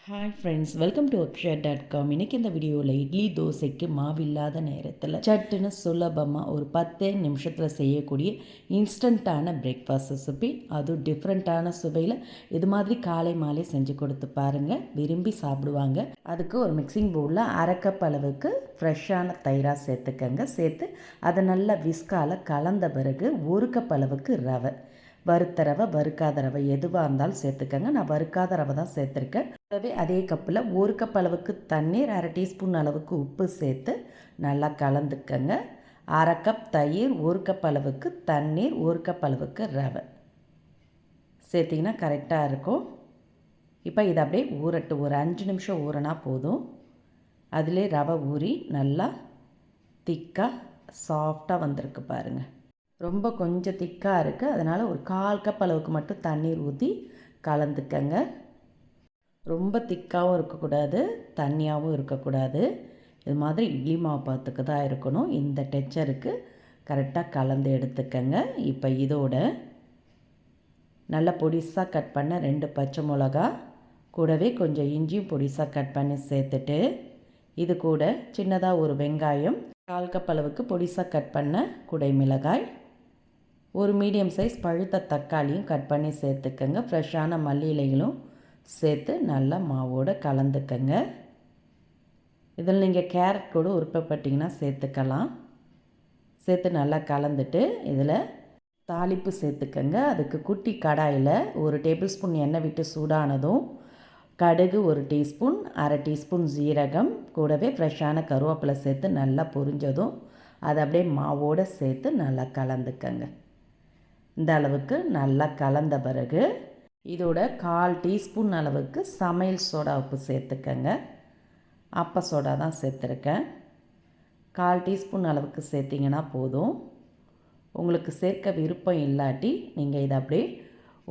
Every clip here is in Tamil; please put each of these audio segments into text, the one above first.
ஹாய் ஃப்ரெண்ட்ஸ், வெல்கம் டு அக்ஷயா.com. இன்றைக்கி இந்த வீடியோவில் இட்லி தோசைக்கு மாவில்லாத நேரத்தில் சட்டுன்னு சுலபமாக ஒரு 10 நிமிஷத்தில் செய்யக்கூடிய இன்ஸ்டண்ட்டான பிரேக்ஃபாஸ்ட் ரெசிபி, அதுவும் டிஃப்ரெண்ட்டான சுவையில் இது மாதிரி காலை மாலை செஞ்சு கொடுத்து பாருங்கள், விரும்பி சாப்பிடுவாங்க. அதுக்கு ஒரு மிக்சிங் பவுலில் 1/2 கப் அளவுக்கு ஃப்ரெஷ்ஷான தயிராக சேர்த்துக்கங்க. சேர்த்து அதை நல்லா விஸ்கால கலந்த பிறகு 1 கப் அளவுக்கு ரவை, வறுத்த ரவை வறுக்காத ரவை எதுவாக இருந்தாலும் சேர்த்துக்கங்க. நான் வறுக்காத ரவை தான் சேர்த்துருக்கேன். அதே கப்பில் 1 கப் அளவுக்கு தண்ணீர், 1/2 டீஸ்பூன் அளவுக்கு உப்பு சேர்த்து நல்லா கலந்துக்கங்க. 1/2 கப் தயிர், 1 கப் அளவுக்கு தண்ணீர், 1 கப் அளவுக்கு ரவை சேர்த்திங்கன்னா கரெக்டாக இருக்கும். இப்போ இதை அப்படியே ஊறட்டு, ஒரு 5 நிமிஷம் ஊறினா போதும். அதிலே ரவை ஊறி நல்லா திக்காக சாஃப்டாக வந்திருக்கு பாருங்கள். ரொம்ப கொஞ்சம் திக்காக இருக்குது, அதனால் ஒரு 1/4 கப் அளவுக்கு மட்டும் தண்ணீர் ஊற்றி கலந்துக்கங்க. ரொம்ப திக்காகவும் இருக்கக்கூடாது, தண்ணியாகவும் இருக்கக்கூடாது. இது மாதிரி இட்லி மாவு பாத்துக்கு தான் இருக்கணும். இந்த டெக்ஸ்சருக்கு கரெக்டாக கலந்து எடுத்துக்கங்க. இப்போ இதோட நல்லா பொடிசாக கட் பண்ண 2 பச்சை மிளகா, கூடவே கொஞ்சம் இஞ்சியும் பொடிசாக கட் பண்ணி சேர்த்துட்டு, இது கூட சின்னதாக ஒரு வெங்காயம், 1/4 கப் அளவுக்கு பொடிசாக கட் பண்ண குடை மிளகாய், ஒரு மீடியம் சைஸ் பழுத்த தக்காளியும் கட் பண்ணி சேர்த்துக்கங்க. ஃப்ரெஷ்ஷான மல்லி இலைகளும் சேர்த்து நல்லா மாவோடு கலந்துக்கங்க. இதில் நீங்கள் கேரட் கூட விருப்பப்பட்டிங்கன்னா சேர்த்துக்கலாம். சேர்த்து நல்லா கலந்துட்டு இதில் தாளிப்பு சேர்த்துக்கங்க. அதுக்கு குட்டி கடாயில் 1 டேபிள் ஸ்பூன் எண்ணெய் விட்டு சூடானதும் கடுகு 1 டீஸ்பூன், 1/2 டீஸ்பூன் ஜீரகம், கூடவே ஃப்ரெஷ்ஷான கருவேப்பிலை சேர்த்து நல்லா பொரிஞ்சதும் அதை அப்படியே மாவோடு சேர்த்து நல்லா கலந்துக்கங்க. இந்த அளவுக்கு நல்லா கலந்த பிறகு இதோட 1/4 டீஸ்பூன் அளவுக்கு சமையல் சோடா உப்பு சேர்த்துக்கங்க. அப்ப சோடா தான் சேர்த்துருக்கேன். 1/4 டீஸ்பூன் அளவுக்கு சேர்த்திங்கன்னா போதும். உங்களுக்கு சேர்க்க விருப்பம் இல்லாட்டி நீங்கள் இதை அப்படியே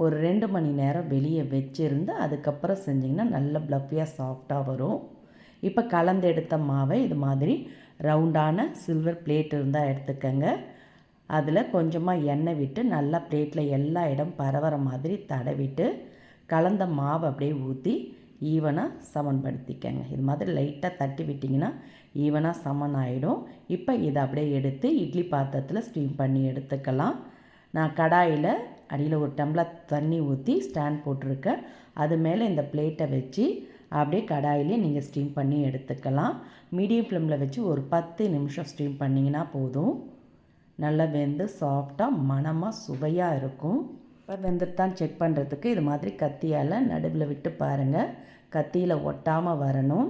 ஒரு 2 மணி நேரம் வெளியே வச்சுருந்து அதுக்கப்புறம் செஞ்சிங்கன்னா நல்ல ப்ளஃபியாக சாஃப்டாக வரும். இப்போ கலந்து எடுத்த மாவை இது மாதிரி ரவுண்டான சில்வர் பிளேட் இருந்தால் எடுத்துக்கங்க. அதில் கொஞ்சமாக எண்ணெய் விட்டு நல்லா பிளேட்டில் எல்லா இடம் பரவற மாதிரி தடவிட்டு கலந்த மாவை அப்படியே ஊற்றி ஈவனாக சமன்படுத்திக்கங்க. இது மாதிரி லைட்டாக தட்டி விட்டிங்கன்னா ஈவனாக சமன் ஆகிடும். இப்போ இதை அப்படியே எடுத்து இட்லி பாத்திரத்தில் ஸ்டீம் பண்ணி எடுத்துக்கலாம். நான் கடாயில் அடியில் ஒரு டம்ளர் தண்ணி ஊற்றி ஸ்டாண்ட் போட்டிருக்கேன். அது மேலே இந்த பிளேட்டை வச்சு அப்படியே கடாயிலே நீங்கள் ஸ்டீம் பண்ணி எடுத்துக்கலாம். மீடியம் ஃப்ளேமில் வச்சு ஒரு 10 நிமிஷம் ஸ்டீம் பண்ணிங்கன்னா போதும். நல்லா வெந்து சாஃப்டாக மணமாக சுவையாக இருக்கும். இப்போ வெந்துட்டான்னு செக் பண்ணுறதுக்கு இது மாதிரி கத்தியால் நடுவில் விட்டு பாருங்கள். கத்தியில் ஒட்டாமல் வரணும்.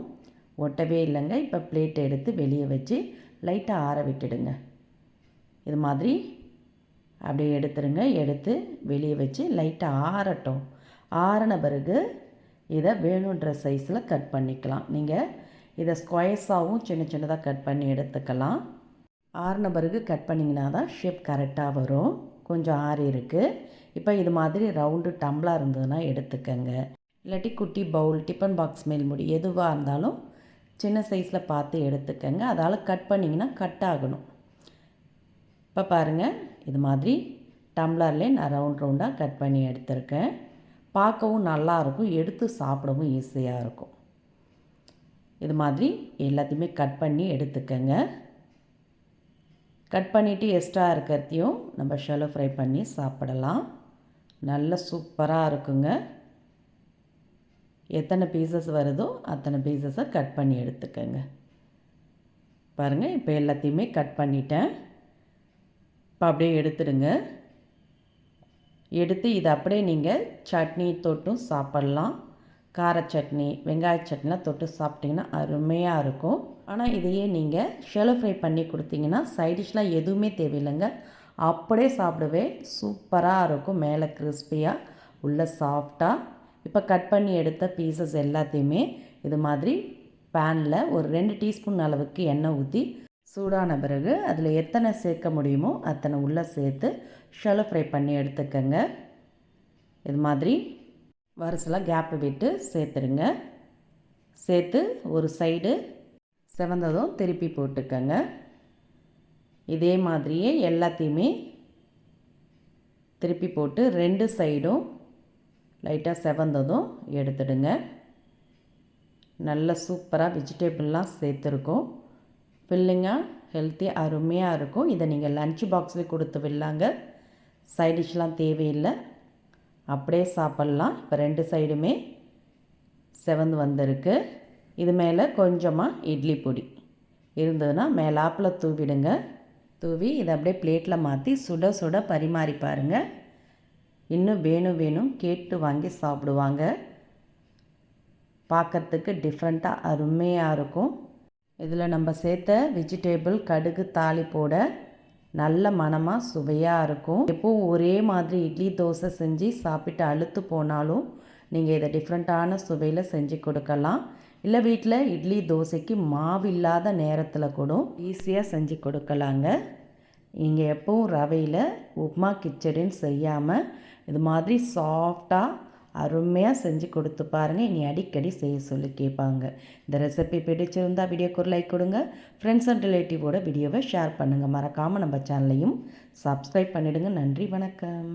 ஒட்டவே இல்லைங்க. இப்போ பிளேட்டை எடுத்து வெளியே வச்சு லைட்டாக ஆற விட்டுடுங்க. இது மாதிரி அப்படியே எடுத்துருங்க. எடுத்து வெளியே வச்சு லைட்டாக ஆறட்டும். ஆறின பிறகு இதை வேணுன்ற சைஸில் கட் பண்ணிக்கலாம். நீங்கள் இதை ஸ்கொயர்ஸாகவும் சின்ன சின்னதாக கட் பண்ணி எடுத்துக்கலாம். ஆறின பிறகு கட் பண்ணிங்கன்னா தான் ஷேப் கரெக்டாக வரும். கொஞ்சம் ஆறி இருக்குது. இப்போ இது மாதிரி ரவுண்டு டம்ளர் இருந்ததுன்னா எடுத்துக்கங்க. இல்லாட்டி குட்டி பவுல், டிஃபன் பாக்ஸ் மேல் முடி எதுவாக இருந்தாலும் சின்ன சைஸில் பார்த்து எடுத்துக்கங்க. அதால் கட் பண்ணிங்கன்னா கட் ஆகணும். இப்போ பாருங்கள், இது மாதிரி டம்ளர்லேயே நான் ரவுண்டாக கட் பண்ணி எடுத்துருக்கேன். பார்க்கவும் நல்லாயிருக்கும், எடுத்து சாப்பிடவும் ஈஸியாக இருக்கும். இது மாதிரி எல்லாத்தையுமே கட் பண்ணி எடுத்துக்கங்க. கட் பண்ணிவிட்டு எக்ஸ்ட்ரா இருக்கிறதையும் நம்ம ஷாலோ ஃப்ரை பண்ணி சாப்பிடலாம். நல்ல சூப்பராக இருக்குங்க. எத்தனை பீசஸ் வருதோ அத்தனை பீசஸை கட் பண்ணி எடுத்துக்கங்க. பாருங்கள், இப்போ எல்லாத்தையுமே கட் பண்ணிட்டேன். இப்போ அப்படியே எடுத்துடுங்க. எடுத்து இதை அப்படியே நீங்கள் சட்னி தொட்டும் சாப்பிட்லாம். கார சட்னி, வெங்காய சட்னிலாம் தொட்டு சாப்பிட்டிங்கன்னா அருமையாக இருக்கும். ஆனால் இதையே நீங்கள் ஷாலோ ஃப்ரை பண்ணி கொடுத்தீங்கன்னா சைடிஷ்லாம் எதுவுமே தேவையில்லைங்க. அப்படியே சாப்பிடவே சூப்பராக இருக்கும். மேலே கிறிஸ்பியாக, உள்ள சாஃப்டாக. இப்போ கட் பண்ணி எடுத்த பீசஸ் எல்லாத்தையுமே இது மாதிரி பேனில் ஒரு 2 டீஸ்பூன் அளவுக்கு எண்ணெய் ஊற்றி சூடான பிறகு அதில் எத்தனை சேர்க்க முடியுமோ அத்தனை உள்ளே சேர்த்து ஷாலோ ஃப்ரை பண்ணி எடுத்துக்கங்க. இது மாதிரி வரிசலாக கேப்பு விட்டு சேர்த்துருங்க. சேர்த்து ஒரு சைடு செவந்ததும் திருப்பி போட்டுக்கங்க. இதே மாதிரியே எல்லாத்தையுமே திருப்பி போட்டு 2 சைடும் லைட்டாக செவந்ததும் எடுத்துடுங்க. நல்ல சூப்பராக வெஜிடபிள்லாம் சேர்த்துருக்கோம். ஃபில்லிங்காக ஹெல்த்தியாக அருமையாக இருக்கும். இதை நீங்கள் லன்ச் பாக்ஸில் கொடுத்து விடலாங்க. சைட் டிஷ்லாம் தேவையில்லை, அப்படியே சாப்பிட்லாம். இப்போ 2 சைடுமே செவந்து வந்திருக்கு. இது மேலே கொஞ்சமாக இட்லி பொடி இருந்ததுன்னா மேலாப்பில் தூவிடுங்க. தூவி இதை அப்படியே பிளேட்டில் மாற்றி சுட சுட பரிமாறி பாருங்கள். இன்னும் வேணும் கேட்டு வாங்கி சாப்பிடுவாங்க. பார்க்குறதுக்கு டிஃப்ரெண்ட்டாக அருமையாக இருக்கும். இதில் நம்ம சேர்த்த வெஜிடபிள் கடுகு தாளிப்போட நல்ல மணமாக சுவையாக இருக்கும். எப்போவும் ஒரே மாதிரி இட்லி தோசை செஞ்சு சாப்பிட்டு அழுத்து போனாலும் நீங்கள் இதை டிஃப்ரெண்ட்டான சுவையில் செஞ்சு கொடுக்கலாம். இல்லை வீட்டில் இட்லி தோசைக்கு மாவு இல்லாத நேரத்தில் கூட ஈஸியாக செஞ்சு கொடுக்கலாங்க. நீங்கள் எப்போவும் ரவையில் உப்புமா கிச்சடின்னு செய்யாமல் இது மாதிரி சாஃப்டாக அருமையாக செஞ்சு கொடுத்து பாருங்கள். இனி அடிக்கடி செய்ய சொல்லி கேட்பாங்க. இந்த ரெசிபி பிடிச்சிருந்தால் வீடியோக்கு ஒரு லைக் கொடுங்க. ஃப்ரெண்ட்ஸ் அண்ட் ரிலேட்டிவோட வீடியோவை ஷேர் பண்ணுங்கள். மறக்காமல் நம்ம சேனலையும் சப்ஸ்கிரைப் பண்ணிவிடுங்க. நன்றி, வணக்கம்.